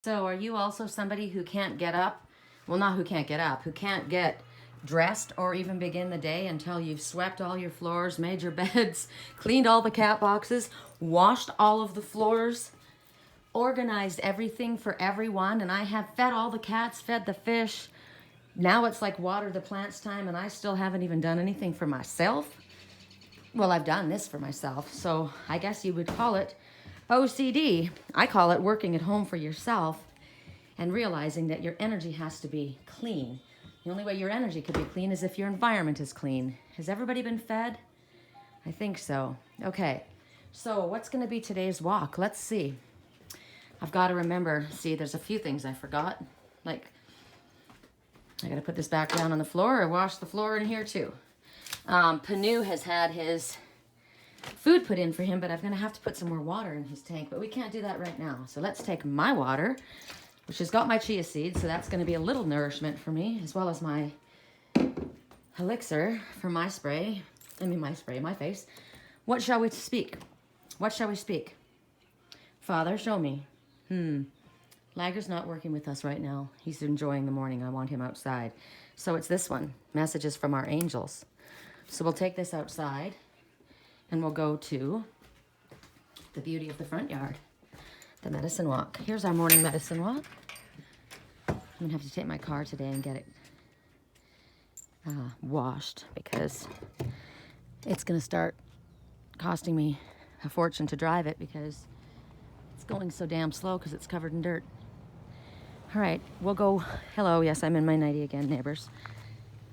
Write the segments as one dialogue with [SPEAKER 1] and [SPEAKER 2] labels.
[SPEAKER 1] So are you also somebody who can't get up? Well, not who can't get up, who can't get dressed or even begin the day until you've swept all your floors, made your beds, cleaned all the cat boxes, washed all of the floors, organized everything for everyone, and I have fed all the cats, fed the fish. Now it's like water the plants time, and I still haven't even done anything for myself. Well, I've done this for myself, so I guess you would call it OCD. I call it working at home for yourself and realizing that your energy has to be clean. The only way your energy could be clean is if your environment is clean. Has everybody been fed? I think so. Okay, so what's going to be today's walk? Let's see. I've got to remember, see, there's a few things I forgot. Like, I got to put this back down on the floor or wash the floor in here too. Panu has had his food put in for him, but I'm going to have to put some more water in his tank, but we can't do that right now. So let's take my water, which has got my chia seeds, so that's going to be a little nourishment for me, as well as my elixir for my spray. My face. What shall we speak? What shall we speak? Father, show me. Lager's not working with us right now. He's enjoying the morning. I want him outside. So it's this one, messages from our angels. So we'll take this outside and we'll go to the beauty of the front yard, the medicine walk. Here's our morning medicine walk. I'm gonna have to take my car today and get it washed because it's gonna start costing me a fortune to drive it because it's going so damn slow because it's covered in dirt. All right, we'll go. Hello, yes, I'm in my nightie again, neighbors.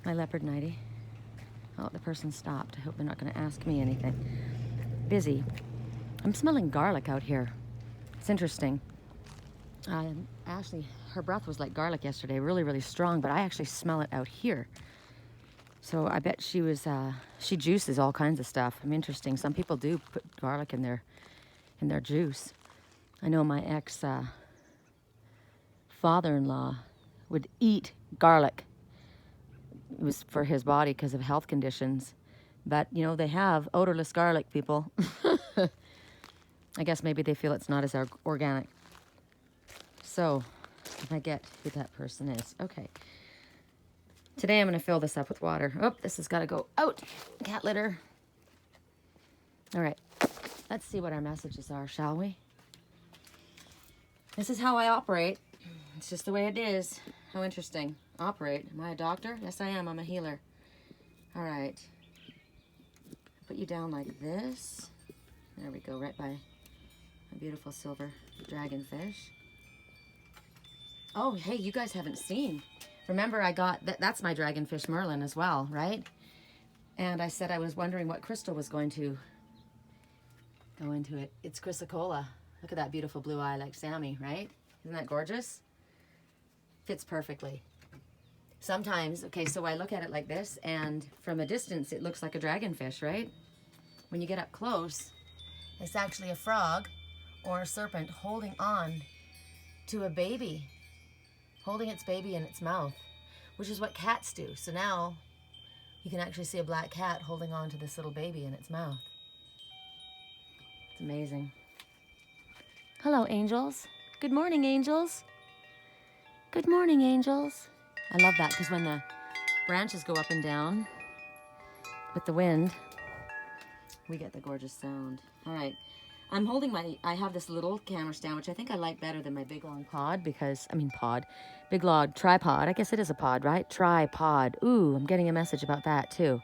[SPEAKER 1] My leopard nightie. Oh, the person stopped. I hope they're not going to ask me anything. Busy. I'm smelling garlic out here. It's interesting. Ashley, her breath was like garlic yesterday, really, really strong, but I actually smell it out here. So I bet she was, she juices all kinds of stuff. I'm interesting. Some people do put garlic in their juice. I know my ex father-in-law would eat garlic. It was for his body because of health conditions. But, you know, they have odorless garlic, people. I guess maybe they feel it's not as organic. So, I get who that person is. Okay. Today I'm going to fill this up with water. Oh, this has got to go out. Cat litter. All right. Let's see what our messages are, shall we? This is how I operate. It's just the way it is. How interesting. Operate. Am I a doctor? Yes, I am. I'm a healer. All right. Put you down like this. There we go, right by a beautiful silver dragonfish. Oh, hey, you guys haven't seen. Remember, I got, that's my dragonfish Merlin as well, right? And I said I was wondering what crystal was going to go into it. It's chrysocolla. Look at that beautiful blue eye like Sammy, right? Isn't that gorgeous? Fits perfectly. Sometimes, okay, so I look at it like this, and from a distance, it looks like a dragonfish, right? When you get up close, it's actually a frog or a serpent holding on to a baby, holding its baby in its mouth, which is what cats do. So now you can actually see a black cat holding on to this little baby in its mouth. It's amazing. Hello, angels. Good morning, angels. Good morning, angels. I love that because when the branches go up and down with the wind, we get the gorgeous sound. All right. I'm holding I have this little camera stand, which I think I like better than my big long pod because, big long tripod. I guess it is a pod, right? Tripod. Ooh, I'm getting a message about that too.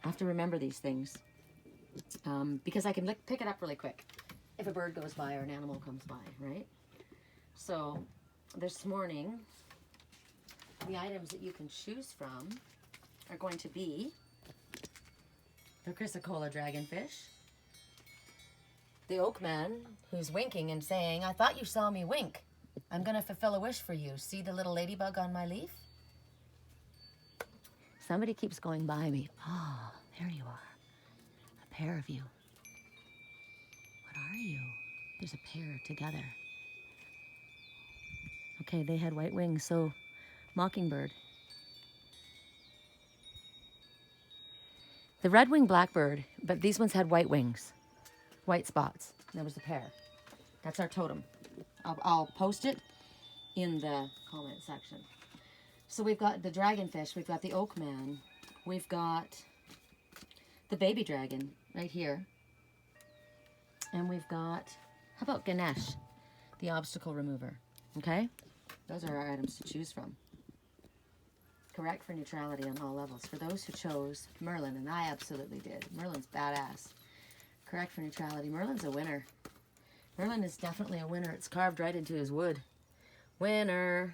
[SPEAKER 1] I have to remember these things because I can pick it up really quick if a bird goes by or an animal comes by, right? So this morning, the items that you can choose from are going to be the chrysocolla dragonfish, the oak man who's winking and saying, I thought you saw me wink. I'm going to fulfill a wish for you. See the little ladybug on my leaf? Somebody keeps going by me. Oh, there you are. A pair of you. What are you? There's a pair together. Okay, they had white wings, so mockingbird. The red-winged blackbird, but these ones had white wings, white spots. There was a pair. That's our totem. I'll post it in the comment section. So we've got the dragonfish, we've got the oak man, we've got the baby dragon right here, and we've got, how about Ganesh, the obstacle remover, okay? Those are our items to choose from. Correct for neutrality on all levels. For those who chose Merlin, and I absolutely did. Merlin's badass. Correct for neutrality. Merlin's a winner. Merlin is definitely a winner. It's carved right into his wood. Winner.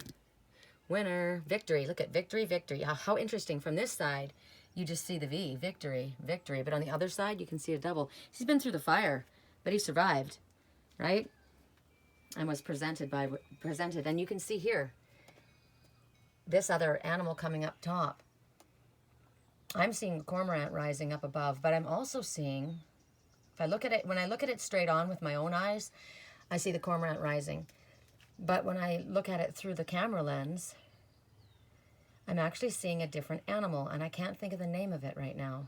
[SPEAKER 1] Winner. Victory. Look at victory, victory. How interesting. From this side, you just see the V. Victory, victory. But on the other side, you can see a double. He's been through the fire, but he survived, right? And was presented. And you can see here, this other animal coming up top. I'm seeing cormorant rising up above, but I'm also seeing, if I look at it, when I look at it straight on with my own eyes, I see the cormorant rising. But when I look at it through the camera lens, I'm actually seeing a different animal, and I can't think of the name of it right now.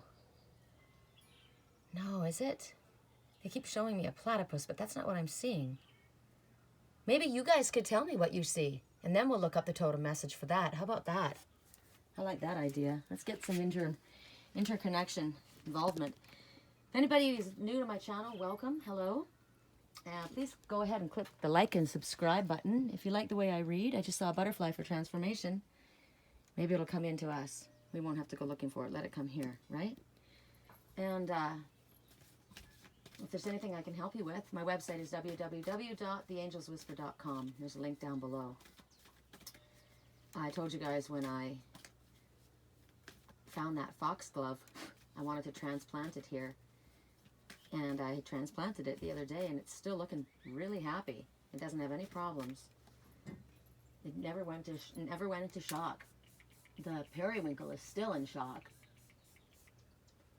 [SPEAKER 1] No, is it? They keep showing me a platypus, but that's not what I'm seeing. Maybe you guys could tell me what you see, and then we'll look up the totem message for that. How about that? I like that idea. Let's get some interconnection involvement. If anybody is new to my channel, welcome. Hello. Please go ahead and click the like and subscribe button. If you like the way I read, I just saw a butterfly for transformation. Maybe it'll come into us. We won't have to go looking for it. Let it come here, right? And if there's anything I can help you with, my website is www.theangelswhisper.com. There's a link down below. I told you guys when I found that foxglove, I wanted to transplant it here. And I transplanted it the other day, and it's still looking really happy. It doesn't have any problems. It never went into shock. The periwinkle is still in shock.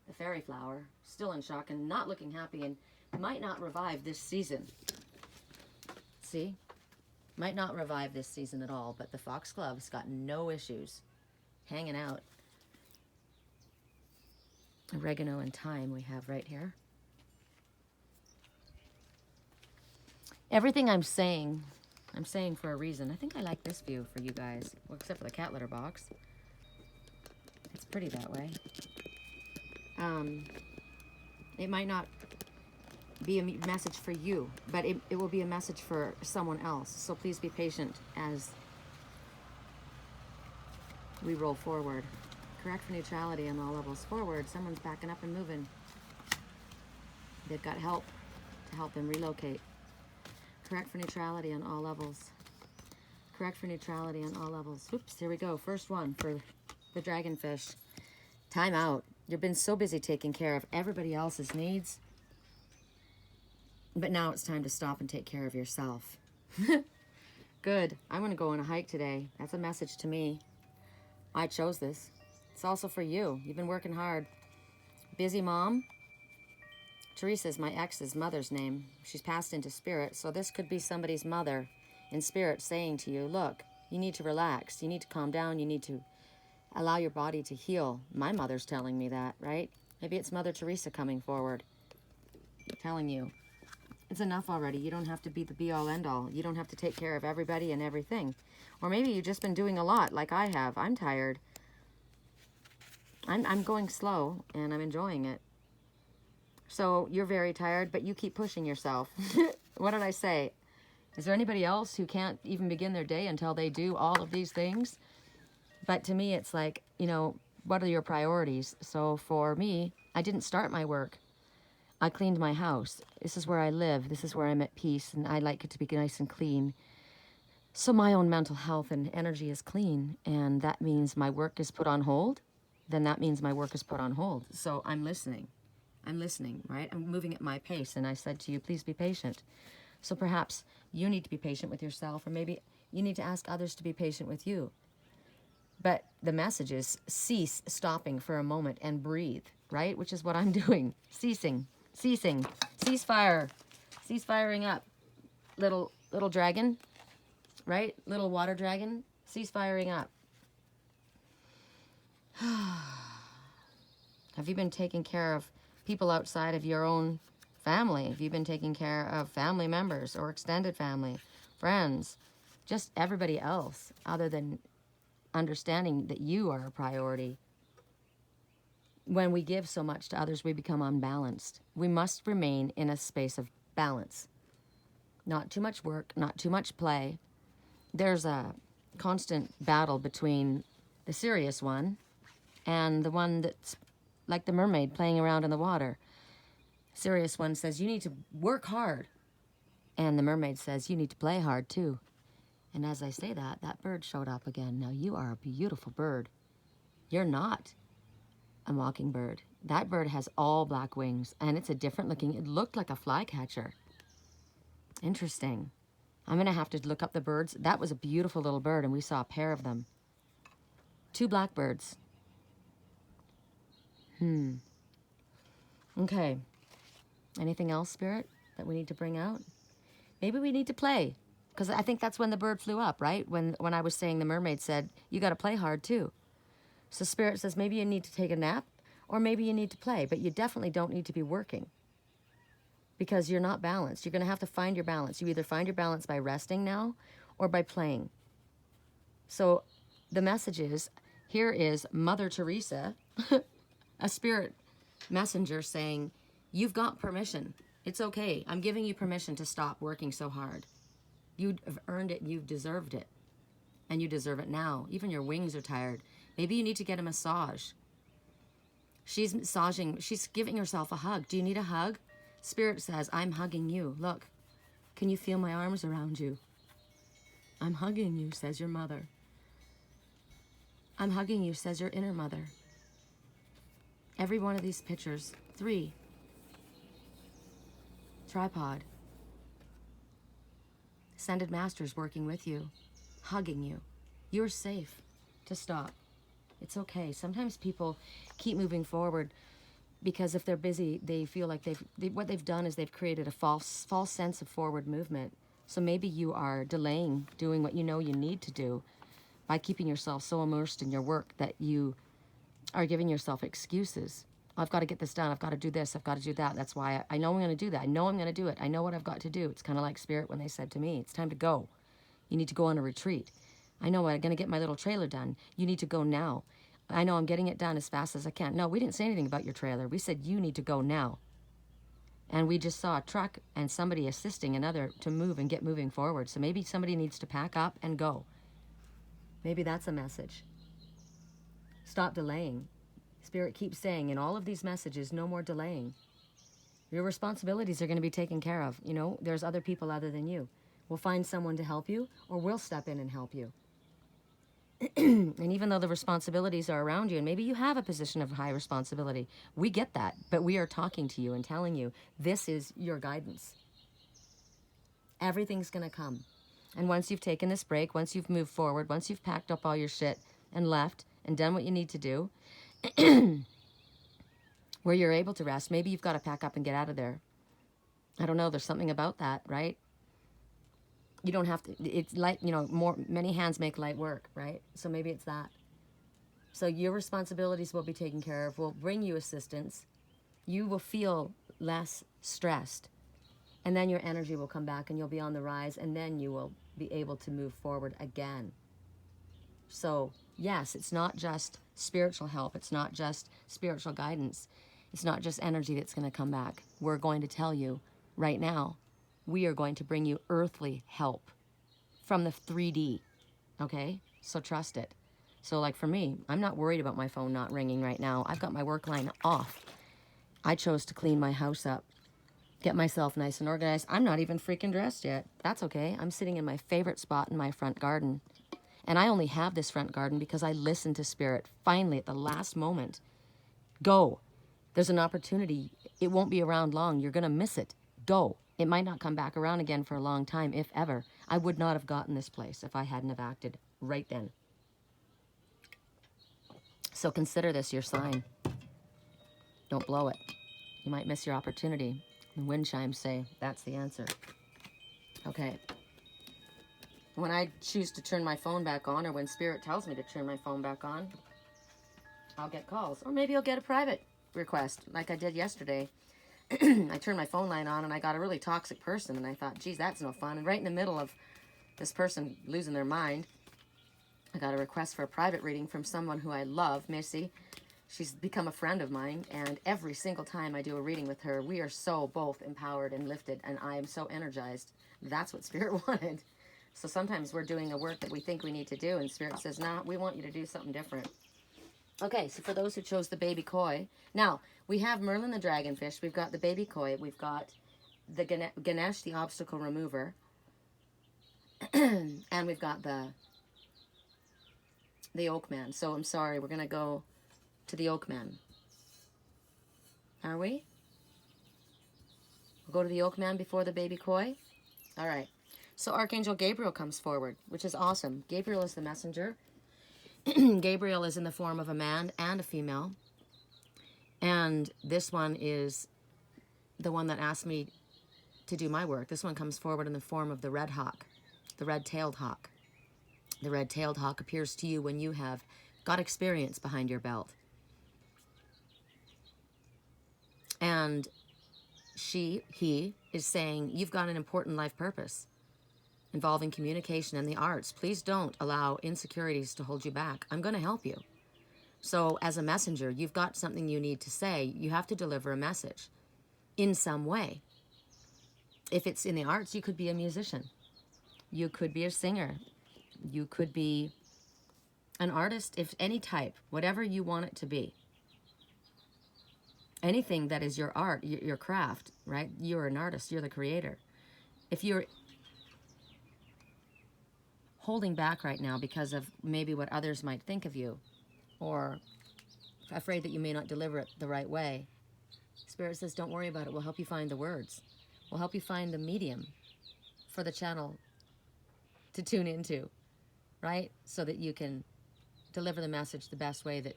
[SPEAKER 1] The fairy flower, still in shock and not looking happy, and might not revive this season. See? Might not revive this season at all, but the foxglove's got no issues. Hanging out. Oregano and thyme we have right here. Everything I'm saying for a reason. I think I like this view for you guys. Well, except for the cat litter box. It's pretty that way. It might not be a message for you, but it will be a message for someone else. So please be patient as we roll forward. Correct for neutrality on all levels. Forward. Someone's backing up and moving. They've got help to help them relocate. Correct for neutrality on all levels. Correct for neutrality on all levels. Oops, here we go. First one for the dragonfish. Time out. You've been so busy taking care of everybody else's needs, but now it's time to stop and take care of yourself. Good. I'm going to go on a hike today. That's a message to me. I chose this. It's also for you. You've been working hard. Busy mom. Teresa's my ex's mother's name. She's passed into spirit, so this could be somebody's mother in spirit saying to you, look, you need to relax. You need to calm down. You need to allow your body to heal. My mother's telling me that, right? Maybe it's Mother Teresa coming forward, telling you, it's enough already. You don't have to be the be-all, end-all. You don't have to take care of everybody and everything. Or maybe you've just been doing a lot like I have. I'm tired. I'm going slow, and I'm enjoying it. So you're very tired, but you keep pushing yourself. What did I say? Is there anybody else who can't even begin their day until they do all of these things? But to me, it's like, you know, what are your priorities? So for me, I didn't start my work. I cleaned my house. This is where I live. This is where I'm at peace, and I like it to be nice and clean. So my own mental health and energy is clean, and that means my work is put on hold. Then that means my work is put on hold. So I'm listening. I'm listening, right? I'm moving at my pace, and I said to you, please be patient. So perhaps you need to be patient with yourself, or maybe you need to ask others to be patient with you. But the message is cease stopping for a moment and breathe, right? Which is what I'm doing. Ceasing. Cease fire. Cease firing up. Little dragon, right? Little water dragon. Cease firing up. Have you been taking care of people outside of your own family? Have you been taking care of family members or extended family, friends? just everybody else, other than understanding that you are a priority. When we give so much to others, we become unbalanced. We must remain in a space of balance. Not too much work, not too much play. There's a constant battle between the serious one and the one that's like the mermaid playing around in the water. Serious one says, you need to work hard. And the mermaid says, you need to play hard too. And as I say that, that bird showed up again. Now, you are a beautiful bird. You're not a mockingbird. That bird has all black wings, and it's a different looking, it looked like a flycatcher. Interesting. I'm going to have to look up the birds. That was a beautiful little bird, and we saw a pair of them. 2 blackbirds. Okay. Anything else, Spirit, that we need to bring out? Maybe we need to play, because I think that's when the bird flew up, right? When I was saying the mermaid said, you got to play hard too. So Spirit says maybe you need to take a nap, or maybe you need to play, but you definitely don't need to be working, because you're not balanced. You're going to have to find your balance. You either find your balance by resting now or by playing. So the message is, here is Mother Teresa, a spirit messenger, saying, you've got permission. It's okay. I'm giving you permission to stop working so hard. You have earned it. You've deserved it. And you deserve it now. Even your wings are tired. Maybe you need to get a massage. She's massaging. She's giving herself a hug. Do you need a hug? Spirit says, I'm hugging you. Look, can you feel my arms around you? I'm hugging you, says your mother. I'm hugging you, says your inner mother. Every one of these pictures, 3. Tripod. Ascended Masters working with you, hugging you. You're safe to stop. It's okay. Sometimes people keep moving forward because if they're busy, they feel like what they've done is they've created a false sense of forward movement. So maybe you are delaying doing what you know you need to do by keeping yourself so immersed in your work that you are giving yourself excuses. I've got to get this done. I've got to do this. I've got to do that. That's why I know I'm going to do that. I know I'm going to do it. I know what I've got to do. It's kind of like Spirit when they said to me, it's time to go. You need to go on a retreat. I know I'm going to get my little trailer done. You need to go now. I know I'm getting it done as fast as I can. No, we didn't say anything about your trailer. We said you need to go now. And we just saw a truck and somebody assisting another to move and get moving forward. So maybe somebody needs to pack up and go. Maybe that's a message. Stop delaying. Spirit keeps saying in all of these messages, no more delaying. Your responsibilities are going to be taken care of. You know, there's other people other than you. We'll find someone to help you, or we'll step in and help you. And even though the responsibilities are around you, and maybe you have a position of high responsibility, we get that, but we are talking to you and telling you, this is your guidance. Everything's going to come. And once you've taken this break, once you've moved forward, once you've packed up all your shit and left and done what you need to do, where you're able to rest, maybe you've got to pack up and get out of there. I don't know, there's something about that, right? You don't have to, it's light, you know, many hands make light work, right? So maybe it's that. So your responsibilities will be taken care of, will bring you assistance. You will feel less stressed. And then your energy will come back and you'll be on the rise, and then you will be able to move forward again. So yes, it's not just spiritual help. It's not just spiritual guidance. It's not just energy that's going to come back. We're going to tell you right now, we are going to bring you earthly help from the 3D, okay? So trust it. So like for me, I'm not worried about my phone not ringing right now. I've got my work line off. I chose to clean my house up, get myself nice and organized. I'm not even freaking dressed yet. That's okay. I'm sitting in my favorite spot in my front garden. And I only have this front garden because I listened to Spirit finally at the last moment. Go. There's an opportunity. It won't be around long. You're going to miss it. Go. It might not come back around again for a long time, if ever. I would not have gotten this place if I hadn't have acted right then. So consider this your sign. Don't blow it. You might miss your opportunity. The wind chimes say that's the answer. Okay. When I choose to turn my phone back on, or when Spirit tells me to turn my phone back on, I'll get calls. Or maybe I'll get a private request, like I did yesterday. I turned my phone line on and I got a really toxic person, and I thought, geez, that's no fun. And right in the middle of this person losing their mind. I got a request for a private reading from someone who I love, Missy. She's become a friend of mine, and every single time I do a reading with her, we are so both empowered and lifted, and I am so energized. That's what Spirit wanted. So sometimes we're doing the work that we think we need to do, and Spirit says, nah, we want you to do something different. Okay, so for those who chose the baby koi, now, we have Merlin the dragonfish, we've got the baby koi, we've got the Ganesh, the obstacle remover, and we've got the oak man. So I'm sorry, we're going to go to the oak man. Are we? We'll go to the oak man before the baby koi? All right. So Archangel Gabriel comes forward, which is awesome. Gabriel is the messenger. Gabriel is in the form of a man and a female. And this one is the one that asked me to do my work. This one comes forward in the form of the red hawk, the red-tailed hawk. The red-tailed hawk appears to you when you have got experience behind your belt. And he is saying, you've got an important life purpose involving communication and the arts. Please don't allow insecurities to hold you back. I'm going to help you. So as a messenger, you've got something you need to say. You have to deliver a message in some way. If it's in the arts, you could be a musician. You could be a singer. You could be an artist, if any type, whatever you want it to be. Anything that is your art, your craft, right? You're an artist, you're the creator. If you're holding back right now because of maybe what others might think of you, or afraid that you may not deliver it the right way, Spirit says, don't worry about it. We'll help you find the words. We'll help you find the medium for the channel to tune into, right? So that you can deliver the message the best way that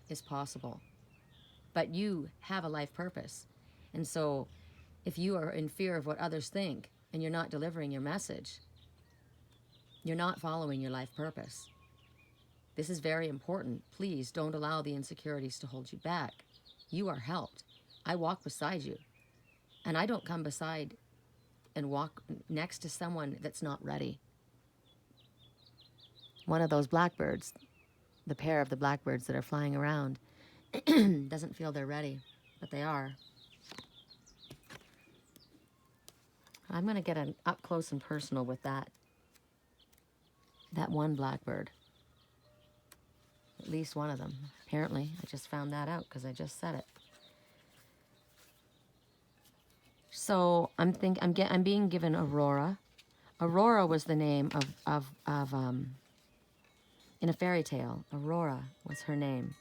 [SPEAKER 1] is possible. But you have a life purpose. And so if you are in fear of what others think and you're not delivering your message, you're not following your life purpose. This is very important. Please don't allow the insecurities to hold you back. You are helped. I walk beside you. And I don't come beside and walk next to someone that's not ready. One of those blackbirds, the pair of the blackbirds that are flying around, doesn't feel they're ready, but they are. I'm going to get an up close and personal with that one blackbird. At least one of them. Apparently, I just found that out because I just said it. So I'm being given Aurora. Aurora was the name of in a fairy tale. Aurora was her name.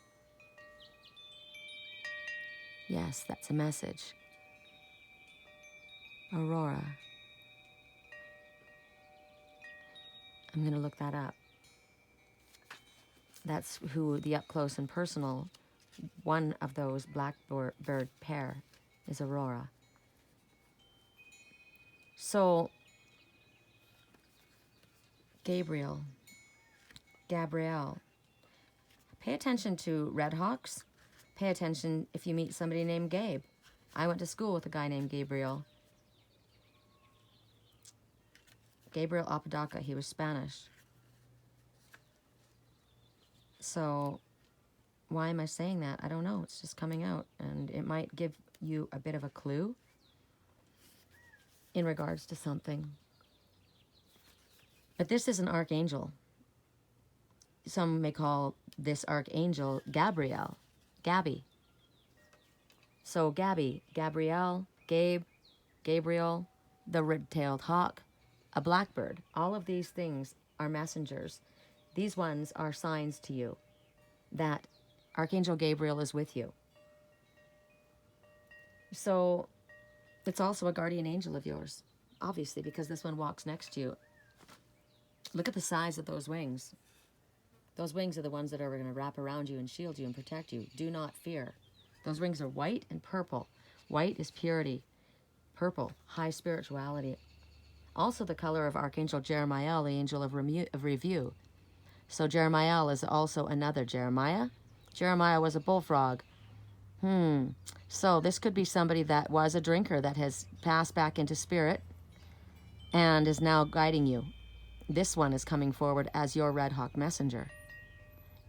[SPEAKER 1] Yes, that's a message. Aurora. I'm going to look that up. That's who the up close and personal, one of those blackbird pair is Aurora. So, Gabriel, pay attention to red hawks. Pay attention if you meet somebody named Gabe. I went to school with a guy named Gabriel. Gabriel Apodaca, he was Spanish. So, why am I saying that? I don't know. It's just coming out. And it might give you a bit of a clue in regards to something. But this is an archangel. Some may call this archangel Gabriel. Gabby. So Gabby, Gabrielle, Gabe, Gabriel, the red-tailed hawk, a blackbird. All of these things are messengers. These ones are signs to you that Archangel Gabriel is with you. So it's also a guardian angel of yours, obviously, because this one walks next to you. Look at the size of those wings. Those wings are the ones that are going to wrap around you and shield you and protect you. Do not fear. Those wings are white and purple. White is purity. Purple, high spirituality. Also the color of Archangel Jeremiah, the angel of review. So Jeremiah is also another Jeremiah. Jeremiah was a bullfrog. So this could be somebody that was a drinker that has passed back into spirit and is now guiding you. This one is coming forward as your Red Hawk messenger,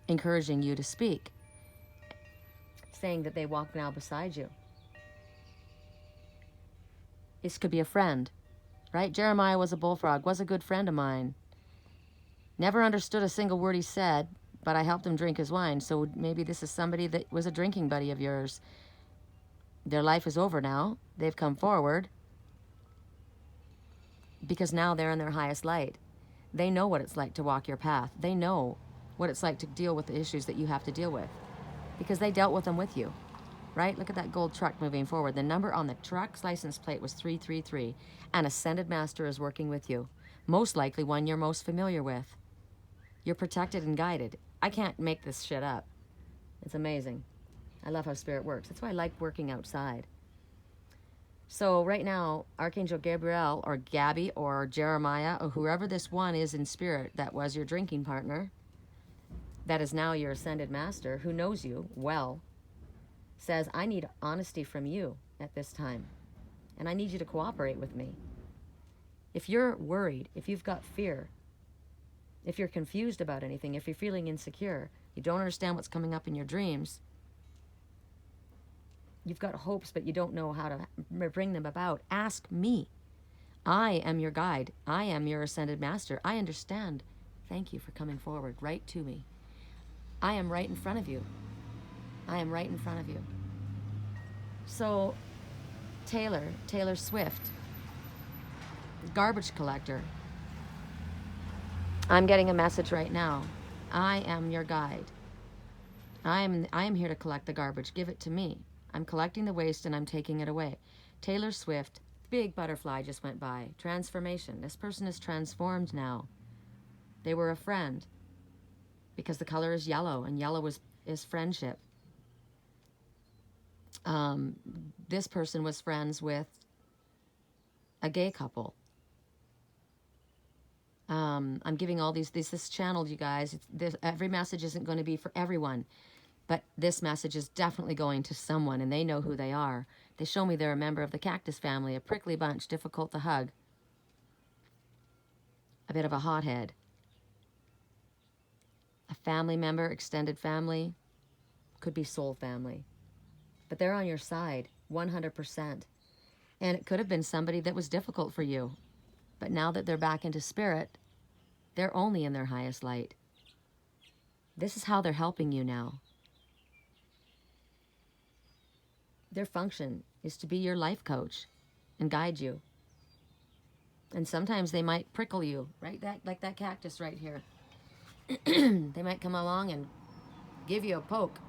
[SPEAKER 1] encouraging you to speak, saying that they walk now beside you. This could be a friend, right? Jeremiah was a bullfrog, was a good friend of mine. Never understood a single word he said, but I helped him drink his wine. So maybe this is somebody that was a drinking buddy of yours. Their life is over now. They've come forward because now they're in their highest light. They know what it's like to walk your path. They know what it's like to deal with the issues that you have to deal with because they dealt with them with you, right? Look at that gold truck moving forward. The number on the truck's license plate was 333. An ascended master is working with you, most likely one you're most familiar with. You're protected and guided. I can't make this shit up. It's amazing. I love how spirit works. That's why I like working outside. So right now, Archangel Gabriel or Gabby or Jeremiah or whoever this one is in spirit that was your drinking partner, that is now your ascended master who knows you well, says, I need honesty from you at this time. And I need you to cooperate with me. If you're worried, if you've got fear, if you're confused about anything, if you're feeling insecure, you don't understand what's coming up in your dreams, you've got hopes but you don't know how to bring them about, ask me. I am your guide. I am your ascended master. I understand. Thank you for coming forward right to me. I am right in front of you. I am right in front of you. So Taylor Swift, garbage collector, I'm getting a message right now. I am your guide. I am here to collect the garbage. Give it to me. I'm collecting the waste and I'm taking it away. Taylor Swift, big butterfly just went by. Transformation. This person is transformed now. They were a friend because the color is yellow and yellow is friendship. This person was friends with a gay couple. I'm giving all this is channeled, you guys. Every message isn't going to be for everyone, but this message is definitely going to someone, and they know who they are. They show me they're a member of the cactus family, a prickly bunch, difficult to hug, a bit of a hothead, a family member, extended family, could be soul family, but they're on your side 100%. And it could have been somebody that was difficult for you, but now that they're back into spirit, they're only in their highest light. This is how they're helping you now. Their function is to be your life coach and guide you. And sometimes they might prickle you, right? Like that cactus right here. They might come along and give you a poke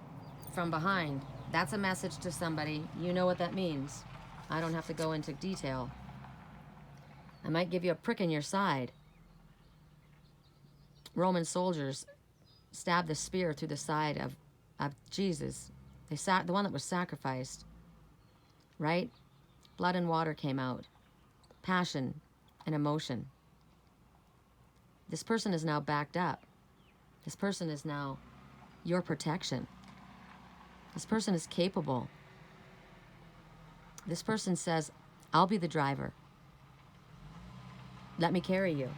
[SPEAKER 1] from behind. That's a message to somebody. You know what that means. I don't have to go into detail. I might give you a prick in your side. Roman soldiers stabbed the spear through the side of Jesus. The one that was sacrificed, right? Blood and water came out. Passion and emotion. This person is now backed up. This person is now your protection. This person is capable. This person says, I'll be the driver. Let me carry you.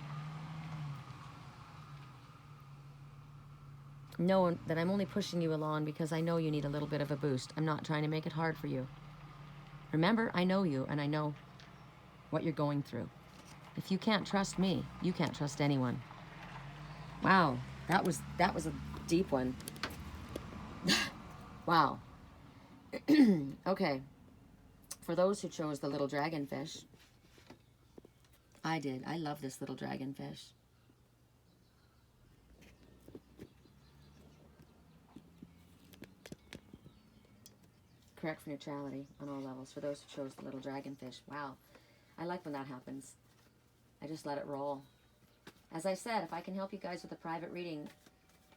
[SPEAKER 1] Know that I'm only pushing you along because I know you need a little bit of a boost. I'm not trying to make it hard for you. Remember, I know you and I know what you're going through. If you can't trust me, you can't trust anyone. Wow, that was a deep one. Wow. Okay. For those who chose the little dragonfish, I did. I love this little dragonfish. Correct for neutrality on all levels. For those who chose the little dragonfish. Wow. I like when that happens. I just let it roll. As I said, if I can help you guys with a private reading,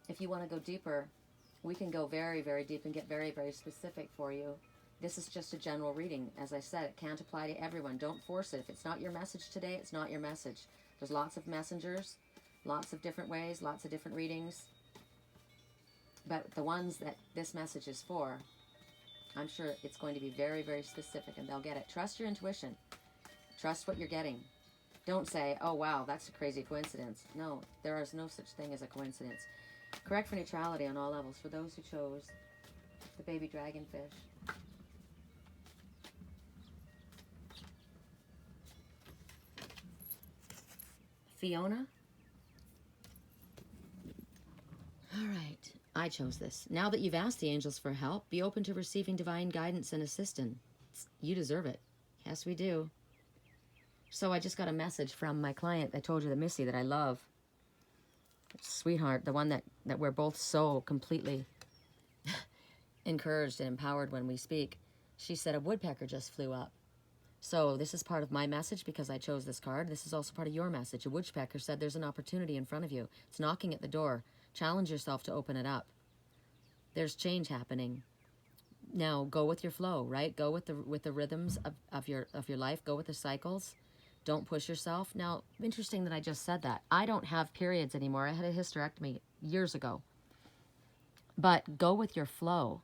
[SPEAKER 1] if you want to go deeper, we can go very, very deep and get very, very specific for you. This is just a general reading. As I said, it can't apply to everyone. Don't force it. If it's not your message today, it's not your message. There's lots of messengers, lots of different ways, lots of different readings. But the ones that this message is for, I'm sure it's going to be very, very specific and they'll get it. Trust your intuition. Trust what you're getting. Don't say, oh, wow, that's a crazy coincidence. No, there is no such thing as a coincidence. Correct for neutrality on all levels for those who chose the baby dragonfish. Fiona? All right, I chose this. Now that you've asked the angels for help, be open to receiving divine guidance and assistance. You deserve it. Yes, we do. So I just got a message from my client. I told you, the Missy that I love. Sweetheart, the one that we're both so completely encouraged and empowered when we speak. She said a woodpecker just flew up. So this is part of my message because I chose this card. This is also part of your message. A woodpecker said there's an opportunity in front of you. It's knocking at the door. Challenge yourself to open it up. There's change happening. Now go with your flow, right? Go with the rhythms of your life. Go with the cycles. Don't push yourself. Now, interesting that I just said that. I don't have periods anymore. I had a hysterectomy years ago. But go with your flow.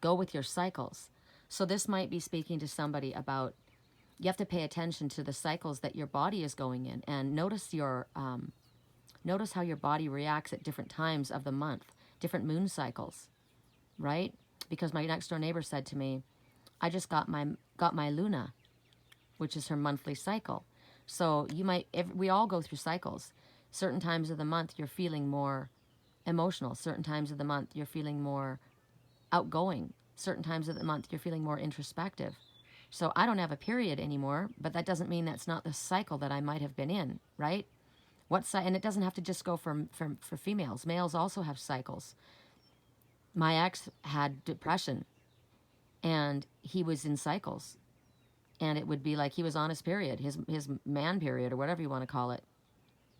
[SPEAKER 1] Go with your cycles. So this might be speaking to somebody about, you have to pay attention to the cycles that your body is going in, and notice how your body reacts at different times of the month, different moon cycles, right? Because my next door neighbor said to me, I just got my Luna, which is her monthly cycle. So we all go through cycles. Certain times of the month you're feeling more emotional. Certain times of the month you're feeling more outgoing. Certain times of the month you're feeling more introspective. So I don't have a period anymore, but that doesn't mean that's not the cycle that I might have been in, right? And it doesn't have to just go for females. Males also have cycles. My ex had depression, and he was in cycles. And it would be like he was on his period, his man period, or whatever you want to call it.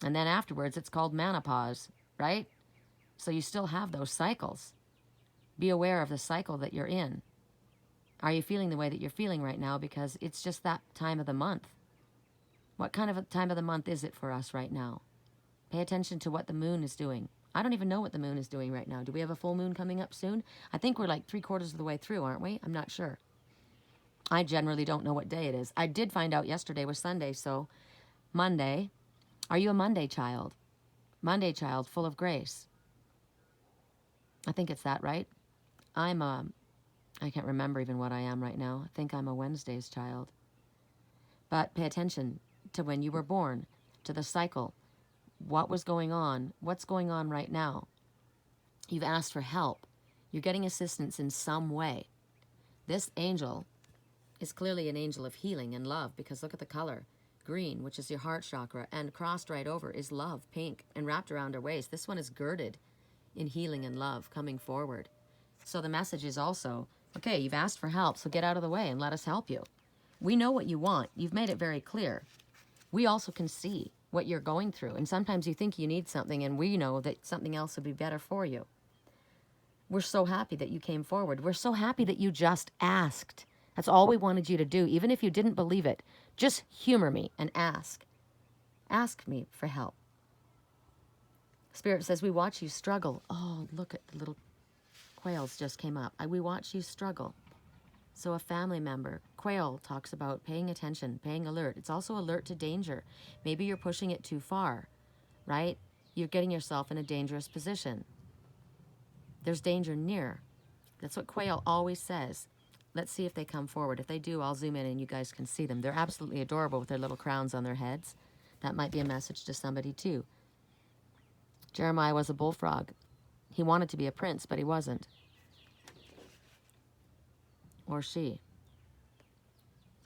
[SPEAKER 1] And then afterwards, it's called menopause, right? So you still have those cycles. Be aware of the cycle that you're in. Are you feeling the way that you're feeling right now? Because it's just that time of the month. What kind of a time of the month is it for us right now? Pay attention to what the moon is doing. I don't even know what the moon is doing right now. Do we have a full moon coming up soon? I think we're like 3/4 of the way through, aren't we? I'm not sure. I generally don't know what day it is. I did find out yesterday was Sunday, so Monday. Are you a Monday child? Monday child, full of grace. I think it's that, right? I can't remember even what I am right now. I think I'm a Wednesday's child. But pay attention to when you were born, to the cycle. What was going on? What's going on right now? You've asked for help. You're getting assistance in some way. This angel is clearly an angel of healing and love, because look at the color. Green, which is your heart chakra, and crossed right over is love, pink, and wrapped around her waist. This one is girded in healing and love, coming forward. So the message is also, okay, you've asked for help, so get out of the way and let us help you. We know what you want. You've made it very clear. We also can see what you're going through, and sometimes you think you need something, and we know that something else would be better for you. We're so happy that you came forward. We're so happy that you just asked. That's all we wanted you to do. Even if you didn't believe it, just humor me and ask. Ask me for help. Spirit says, we watch you struggle. Oh, look at the little quails just came up. We watch you struggle. So a family member, quail, talks about paying attention, paying alert. It's also alert to danger. Maybe you're pushing it too far, right? You're getting yourself in a dangerous position. There's danger near. That's what quail always says. Let's see if they come forward. If they do, I'll zoom in and you guys can see them. They're absolutely adorable with their little crowns on their heads. That might be a message to somebody too. Jeremiah was a bullfrog. He wanted to be a prince, but he wasn't. Or she.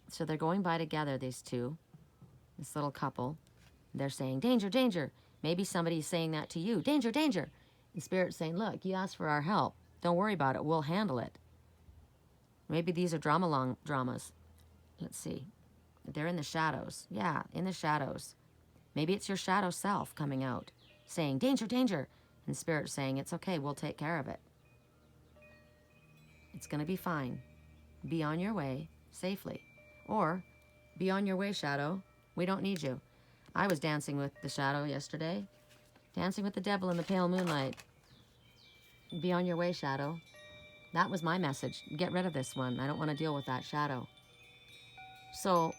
[SPEAKER 1] So they're going by together, these two, this little couple. They're saying, danger, danger. Maybe somebody's saying that to you. Danger, danger. And Spirit's saying, look, you asked for our help. Don't worry about it. We'll handle it. Maybe these are dramas. Let's see. They're in the shadows. Yeah, in the shadows. Maybe it's your shadow self coming out, saying, danger, danger. And Spirit saying, it's okay, we'll take care of it. It's going to be fine. Be on your way safely. Or, be on your way, shadow. We don't need you. I was dancing with the shadow yesterday. Dancing with the devil in the pale moonlight. Be on your way, shadow. That was my message. Get rid of this one. I don't want to deal with that shadow. So,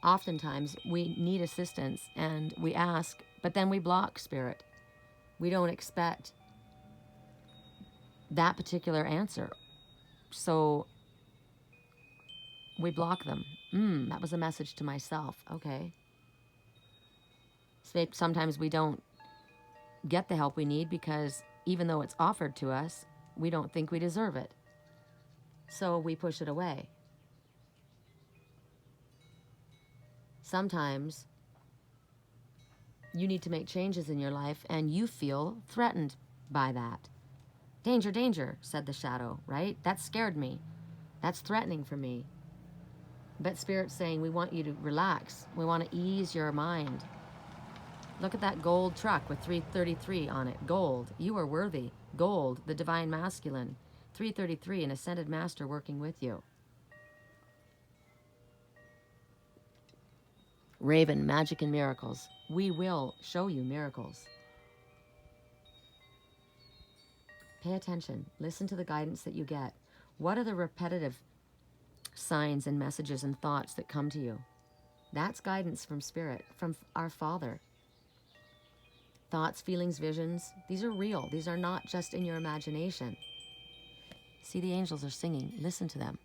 [SPEAKER 1] oftentimes we need assistance and we ask, but then we block Spirit. We don't expect that particular answer. So we block them. That was a message to myself. Okay. So sometimes we don't get the help we need because even though it's offered to us, we don't think we deserve it. So we push it away. Sometimes you need to make changes in your life and you feel threatened by that. Danger, danger, said the shadow, right? That scared me. That's threatening for me. But Spirit's saying we want you to relax. We want to ease your mind. Look at that gold truck with 333 on it. Gold. You are worthy. Gold, the divine masculine. 333, an ascended master working with you. Raven, magic and miracles. We will show you miracles. Pay attention. Listen to the guidance that you get. What are the repetitive signs and messages and thoughts that come to you? That's guidance from Spirit, from our Father. Thoughts, feelings, visions, these are real. These are not just in your imagination. See, the angels are singing. Listen to them.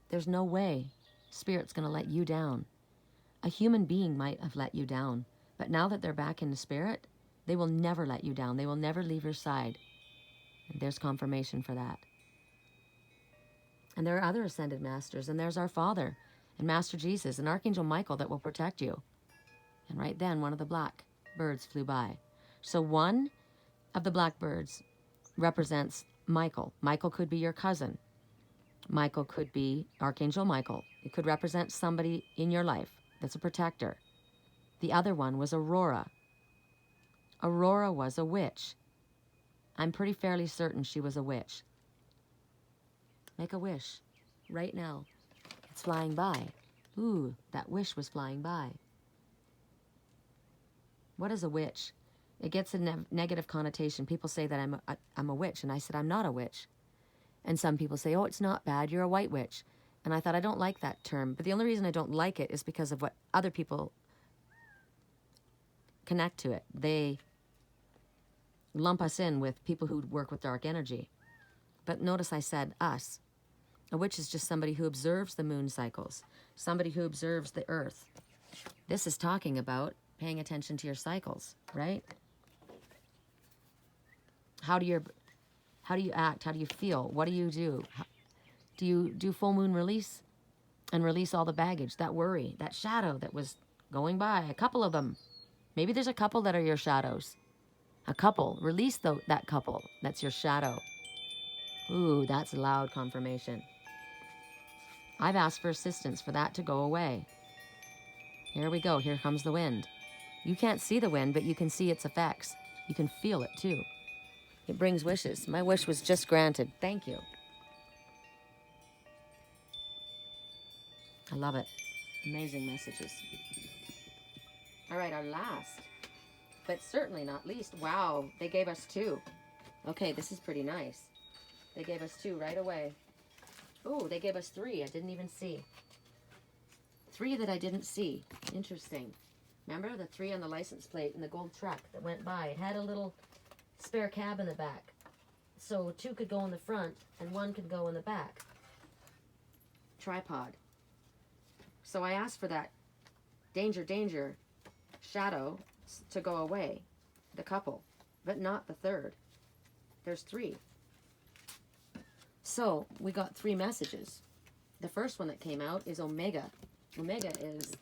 [SPEAKER 1] There's no way Spirit's going to let you down. A human being might have let you down, but now that they're back in the Spirit, they will never let you down. They will never leave your side. And there's confirmation for that. And there are other ascended masters, and there's our Father, and Master Jesus, and Archangel Michael that will protect you. And right then, one of the black birds flew by. So one of the black birds represents Michael. Michael could be your cousin. Michael could be Archangel Michael. It could represent somebody in your life that's a protector. The other one was Aurora. Aurora was a witch. I'm pretty fairly certain she was a witch. Make a wish right now. It's flying by. Ooh, that wish was flying by. What is a witch? It gets a negative connotation. People say that I'm a witch, and I said I'm not a witch. And some people say, oh, it's not bad, you're a white witch. And I thought, I don't like that term. But the only reason I don't like it is because of what other people connect to it. They lump us in with people who work with dark energy. But notice I said us. A witch is just somebody who observes the moon cycles, somebody who observes the earth. This is talking about paying attention to your cycles, right? How do you act? How do you feel? What do you do? Do you do full moon release and release all the baggage, that worry, that shadow that was going by? A couple of them. Maybe there's a couple that are your shadows. A couple. Release that couple. That's your shadow. Ooh, that's loud confirmation. I've asked for assistance for that to go away. Here we go. Here comes the wind. You can't see the wind, but you can see its effects. You can feel it too. It brings wishes. My wish was just granted. Thank you. I love it. Amazing messages. All right, our last, but certainly not least. Wow, they gave us 2. Okay, this is pretty nice. They gave us 2 right away. Oh, they gave us 3. I didn't even see. 3 that I didn't see. Interesting. Remember the 3 on the license plate in the gold truck that went by? It had a little spare cab in the back. So 2 could go in the front and 1 could go in the back. Tripod. So I asked for that danger, danger shadow to go away. The couple. But not the 3rd. There's 3. So we got 3 messages. The first one that came out is Omega. Omega is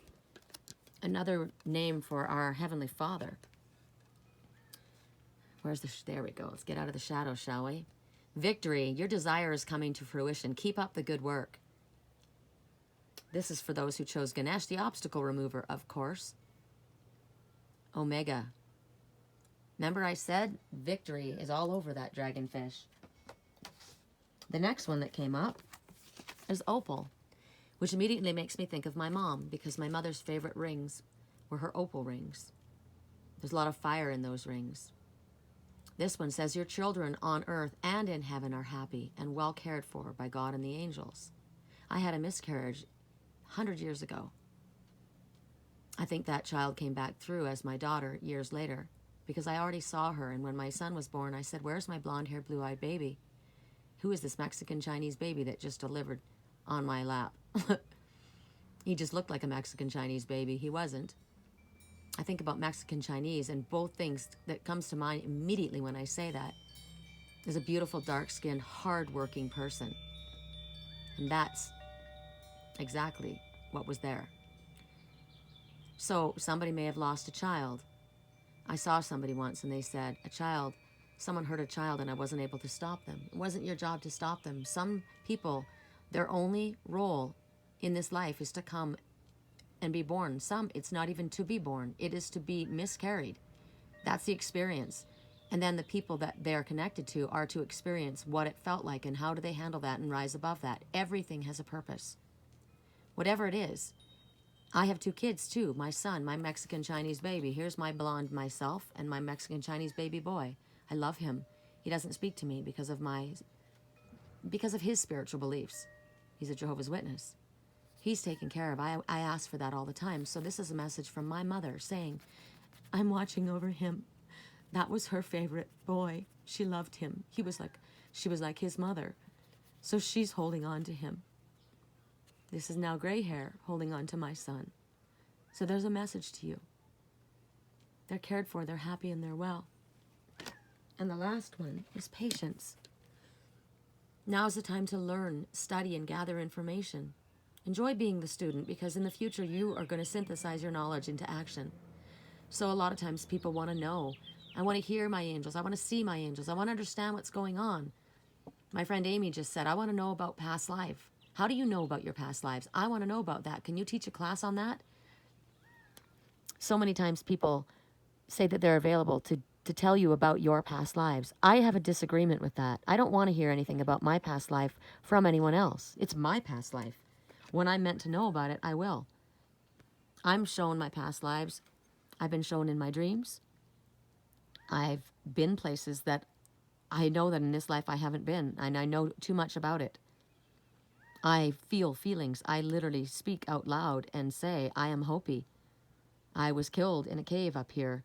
[SPEAKER 1] another name for our Heavenly Father. There we go. Let's get out of the shadows, shall we? Victory. Your desire is coming to fruition. Keep up the good work. This is for those who chose Ganesh, the obstacle remover, of course. Omega. Remember I said victory is all over that dragonfish. The next one that came up is Opal, which immediately makes me think of my mom because my mother's favorite rings were her opal rings. There's a lot of fire in those rings. This one says, your children on earth and in heaven are happy and well cared for by God and the angels. I had a miscarriage 100 years ago. I think that child came back through as my daughter years later because I already saw her. And when my son was born, I said, where's my blonde-haired, blue-eyed baby? Who is this Mexican Chinese baby that just delivered on my lap? He just looked like a Mexican Chinese baby. He wasn't. I think about Mexican Chinese, and both things that comes to mind immediately when I say that is a beautiful, dark-skinned, hard-working person. And that's exactly what was there. So somebody may have lost a child. I saw somebody once and they said, someone hurt a child and I wasn't able to stop them. It wasn't your job to stop them. Some people, their only role in this life is to come and be born. Some, it's not even to be born. It is to be miscarried. That's the experience. And then the people that they are connected to are to experience what it felt like and how do they handle that and rise above that. Everything has a purpose. Whatever it is. I have 2 kids too. My son, my Mexican Chinese baby. Here's my blonde myself and my Mexican Chinese baby boy. I love him. He doesn't speak to me because of his spiritual beliefs. He's a Jehovah's Witness. He's taken care of. I ask for that all the time. So this is a message from my mother saying, I'm watching over him. That was her favorite boy. She loved him. She was like his mother. So she's holding on to him. This is now gray hair holding on to my son. So there's a message to you. They're cared for, they're happy, and they're well. And the last one is patience. Now's the time to learn, study, and gather information. Enjoy being the student because in the future you are going to synthesize your knowledge into action. So a lot of times people want to know. I want to hear my angels. I want to see my angels. I want to understand what's going on. My friend Amy just said, I want to know about past life. How do you know about your past lives? I want to know about that. Can you teach a class on that? So many times people say that they're available to tell you about your past lives. I have a disagreement with that. I don't want to hear anything about my past life from anyone else. It's my past life. When I'm meant to know about it, I will. I'm shown my past lives. I've been shown in my dreams. I've been places that I know that in this life I haven't been, and I know too much about it. I feel feelings. I literally speak out loud and say, I am Hopi. I was killed in a cave up here.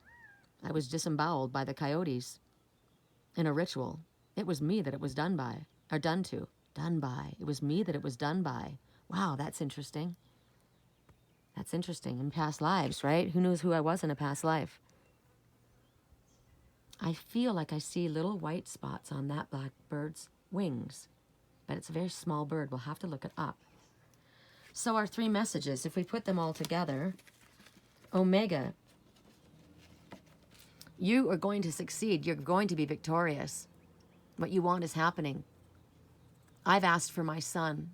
[SPEAKER 1] I was disemboweled by the coyotes in a ritual. It was me that it was done by, or done to. Done by. It was me that it was done by. Wow, that's interesting. That's interesting. In past lives, right? Who knows who I was in a past life? I feel like I see little white spots on that blackbird's wings. But it's a very small bird. We'll have to look it up. So our 3 messages, if we put them all together, Omega, you are going to succeed. You're going to be victorious. What you want is happening. I've asked for my son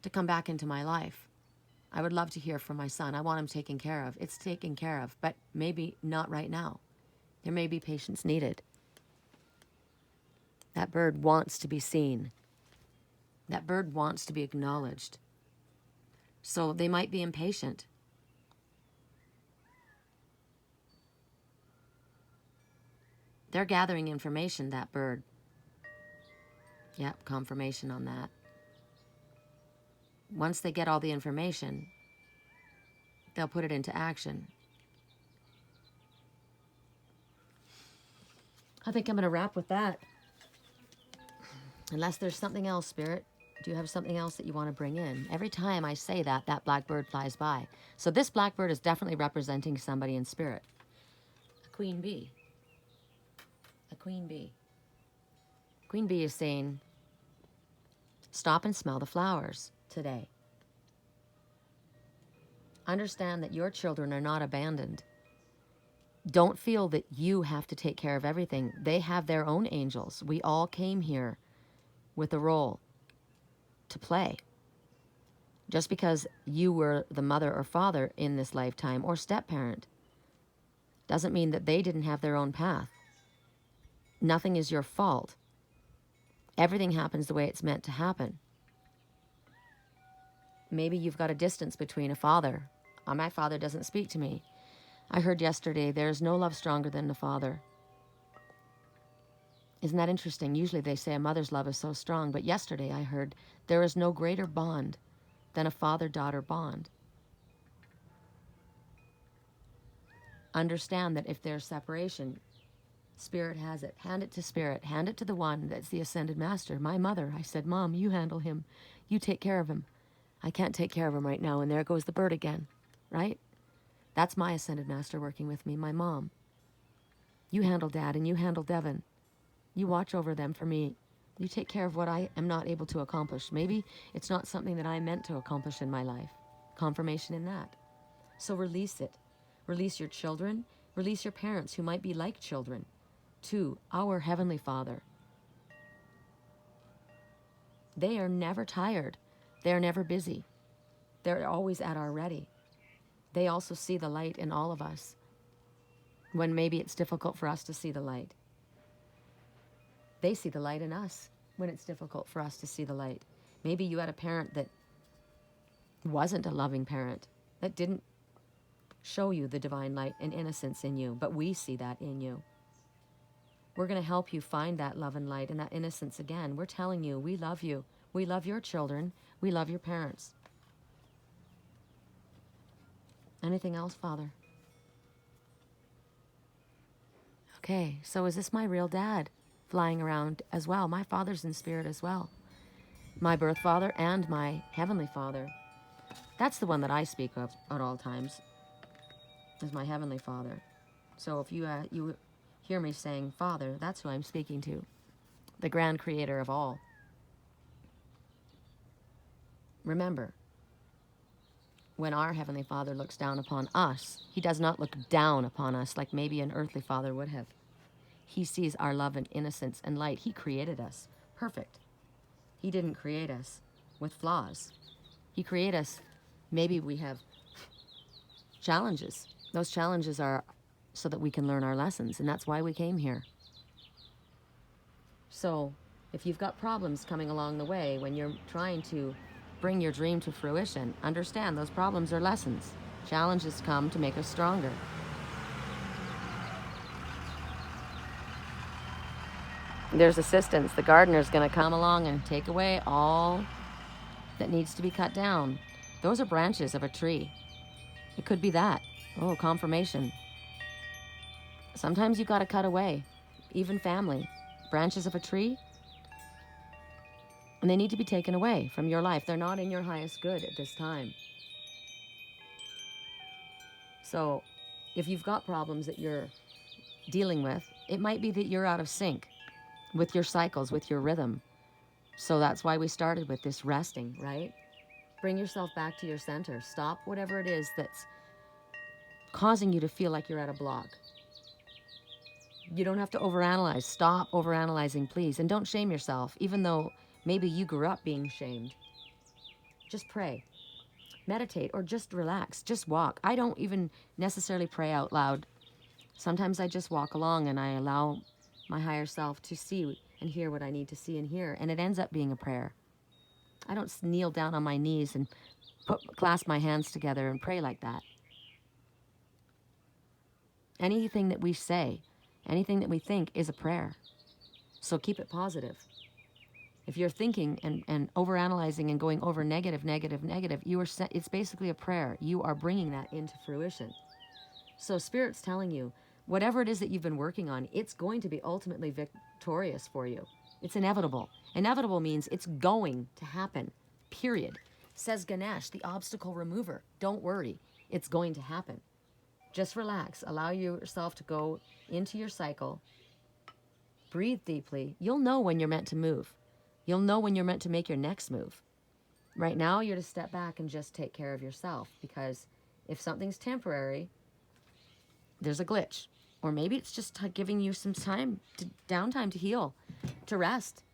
[SPEAKER 1] to come back into my life. I would love to hear from my son. I want him taken care of. It's taken care of, but maybe not right now. There may be patience needed. That bird wants to be seen. That bird wants to be acknowledged. So they might be impatient. They're gathering information, that bird. Yep, confirmation on that. Once they get all the information, they'll put it into action. I think I'm going to wrap with that. Unless there's something else, Spirit. Do you have something else that you want to bring in? Every time I say that, that blackbird flies by. So this blackbird is definitely representing somebody in spirit. A queen bee. A queen bee. Queen bee is saying, stop and smell the flowers today. Understand that your children are not abandoned. Don't feel that you have to take care of everything. They have their own angels. We all came here with a role to play. Just because you were the mother or father in this lifetime or step-parent doesn't mean that they didn't have their own path. Nothing is your fault. Everything happens the way it's meant to happen. Maybe you've got a distance between a father. My father doesn't speak to me. I heard yesterday, there's no love stronger than the father. Isn't that interesting? Usually they say a mother's love is so strong, but yesterday I heard there is no greater bond than a father-daughter bond. Understand that if there's separation, Spirit has it. Hand it to Spirit. Hand it to the one that's the Ascended Master. My mother, I said, Mom, you handle him. You take care of him. I can't take care of him right now, and there goes the bird again, right? That's my Ascended Master working with me, my mom. You handle Dad, and you handle Devin. You watch over them for me. You take care of what I am not able to accomplish. Maybe it's not something that I meant to accomplish in my life. Confirmation in that. So release it. Release your children. Release your parents who might be like children to our Heavenly Father. They are never tired. They are never busy. They're always at our ready. They also see the light in all of us when maybe it's difficult for us to see the light. They see the light in us when it's difficult for us to see the light. Maybe you had a parent that wasn't a loving parent, that didn't show you the divine light and innocence in you, but we see that in you. We're going to help you find that love and light and that innocence again. We're telling you, we love you. We love your children. We love your parents. Anything else, Father? Okay, so is this my real dad flying around as well? My father's in spirit as well. My birth father and my Heavenly Father. That's the one that I speak of at all times, is my Heavenly Father. So if you hear me saying Father, that's who I'm speaking to, the grand creator of all. Remember, when our Heavenly Father looks down upon us, he does not look down upon us like maybe an earthly father would have. He sees our love and innocence and light. He created us perfect. He didn't create us with flaws. He created us, maybe we have challenges. Those challenges are so that we can learn our lessons, and that's why we came here. So if you've got problems coming along the way when you're trying to bring your dream to fruition, understand those problems are lessons. Challenges come to make us stronger. There's assistance. The gardener's going to come along and take away all that needs to be cut down. Those are branches of a tree. It could be that. Oh, confirmation. Sometimes you got to cut away, even family. Branches of a tree, and they need to be taken away from your life. They're not in your highest good at this time. So if you've got problems that you're dealing with, it might be that you're out of sync with your cycles, with your rhythm. So that's why we started with this resting, right? Bring yourself back to your center. Stop whatever it is that's causing you to feel like you're at a block. You don't have to overanalyze. Stop overanalyzing, please. And don't shame yourself, even though maybe you grew up being shamed. Just pray. Meditate, or just relax. Just walk. I don't even necessarily pray out loud. Sometimes I just walk along and I allow my higher self to see and hear what I need to see and hear. And it ends up being a prayer. I don't kneel down on my knees and clasp my hands together and pray like that. Anything that we say, anything that we think is a prayer. So keep it positive. If you're thinking and overanalyzing and going over negative, it's basically a prayer. You are bringing that into fruition. So Spirit's telling you, whatever it is that you've been working on, it's going to be ultimately victorious for you. It's inevitable. Inevitable means it's going to happen, period. Says Ganesh, the obstacle remover. Don't worry, it's going to happen. Just relax. Allow yourself to go into your cycle. Breathe deeply. You'll know when you're meant to move. You'll know when you're meant to make your next move. Right now, you're to step back and just take care of yourself, because if something's temporary, there's a glitch. Or maybe it's just giving you some downtime to heal, to rest.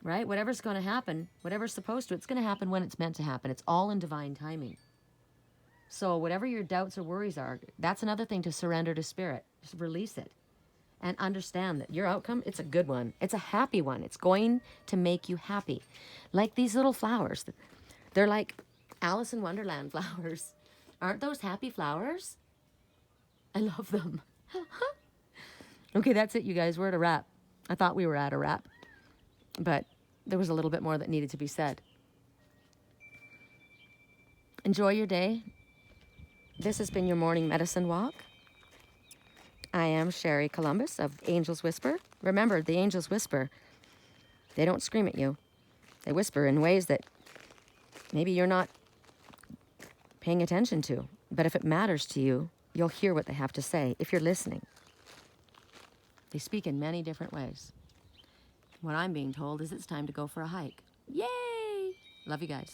[SPEAKER 1] Right? Whatever's going to happen, whatever's supposed to, it's going to happen when it's meant to happen. It's all in divine timing. So whatever your doubts or worries are, that's another thing to surrender to Spirit. Just release it. And understand that your outcome, it's a good one. It's a happy one. It's going to make you happy. Like these little flowers. They're like Alice in Wonderland flowers. Aren't those happy flowers? I love them. Okay, that's it, you guys. We're at a wrap. I thought we were at a wrap, but there was a little bit more that needed to be said. Enjoy your day. This has been your morning medicine walk. I am Sherry Columbus of Angels Whisper. Remember, the angels whisper. They don't scream at you. They whisper in ways that maybe you're not paying attention to. But if it matters to you, you'll hear what they have to say if you're listening. They speak in many different ways. What I'm being told is it's time to go for a hike. Yay! Love you guys.